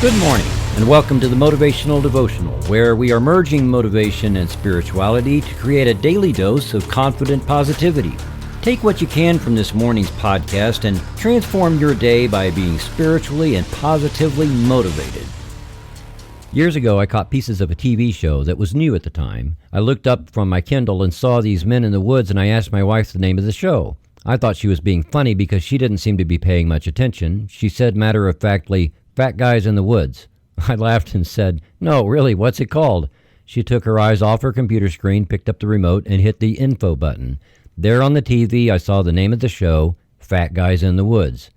Good morning, and welcome to the Motivational Devotional, where we are merging motivation and spirituality to create a daily dose of confident positivity. Take what you can from this morning's podcast and transform your day by being spiritually and positively motivated. Years ago, I caught pieces of a TV show that was new at the time. I looked up from my Kindle and saw these men in the woods, and I asked my wife the name of the show. I thought she was being funny because she didn't seem to be paying much attention. She said matter-of-factly, "Fat Guys in the Woods." I laughed and said, "No, really, what's it called?" She took her eyes off her computer screen, picked up the remote, and hit the info button. There on the TV, I saw the name of the show, Fat Guys in the Woods.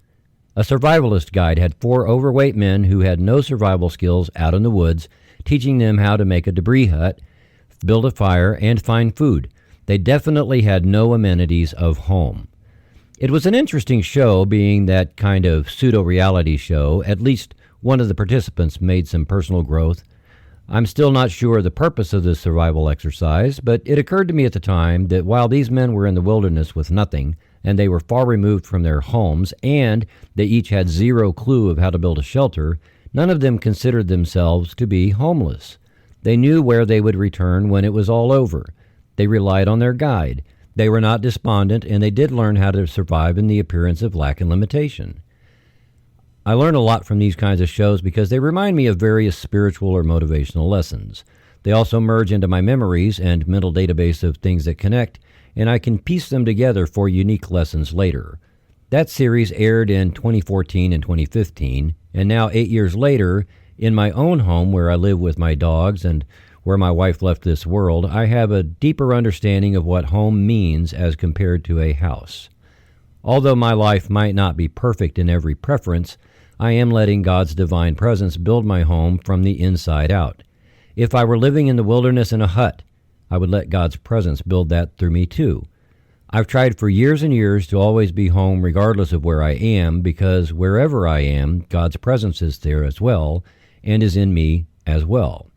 A survivalist guide had 4 overweight men who had no survival skills out in the woods, teaching them how to make a debris hut, build a fire, and find food. They definitely had no amenities of home. It was an interesting show, being that kind of pseudo-reality show. At least one of the participants made some personal growth. I'm still not sure of the purpose of this survival exercise, but it occurred to me at the time that while these men were in the wilderness with nothing, and they were far removed from their homes, and they each had zero clue of how to build a shelter, none of them considered themselves to be homeless. They knew where they would return when it was all over. They relied on their guide. They were not despondent, and they did learn how to survive in the appearance of lack and limitation. I learn a lot from these kinds of shows because they remind me of various spiritual or motivational lessons. They also merge into my memories and mental database of things that connect, and I can piece them together for unique lessons later. That series aired in 2014 and 2015, and now 8 years later, in my own home where I live with my dogs and where my wife left this world, I have a deeper understanding of what home means as compared to a house. Although my life might not be perfect in every preference, I am letting God's divine presence build my home from the inside out. If I were living in the wilderness in a hut, I would let God's presence build that through me too. I've tried for years and years to always be home regardless of where I am, because wherever I am, God's presence is there as well, and is in me as well.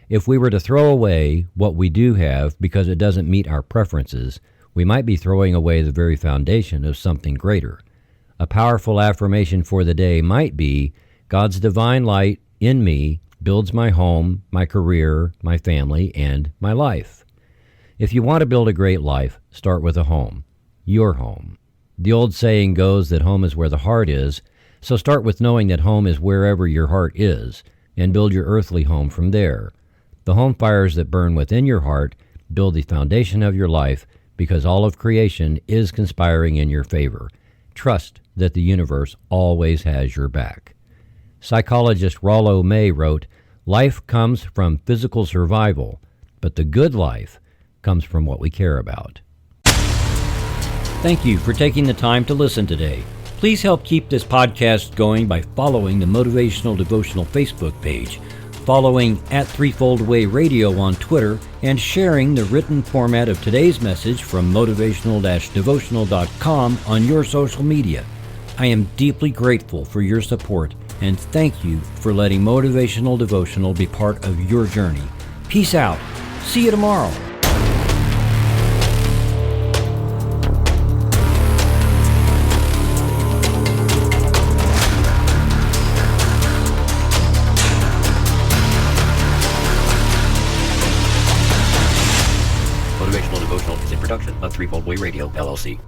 If we were to throw away what we do have because it doesn't meet our preferences, we might be throwing away the very foundation of something greater. A powerful affirmation for the day might be, God's divine light in me builds my home, my career, my family, and my life. If you want to build a great life, start with a home, your home. The old saying goes that home is where the heart is, so start with knowing that home is wherever your heart is, and build your earthly home from there. The home fires that burn within your heart build the foundation of your life, because all of creation is conspiring in your favor. Trust that the universe always has your back. Psychologist Rollo May wrote, "Life comes from physical survival, but the good life comes from what we care about." Thank you for taking the time to listen today. Please help keep this podcast going by following the Motivational Devotional Facebook page, following @Threefold-Way Radio on Twitter, and sharing the written format of today's message from motivational-devotional.com on your social media. I am deeply grateful for your support, and thank you for letting Motivational Devotional be part of your journey. Peace out. See you tomorrow. Motivational Devotional is a production of Threefold Way Radio, LLC.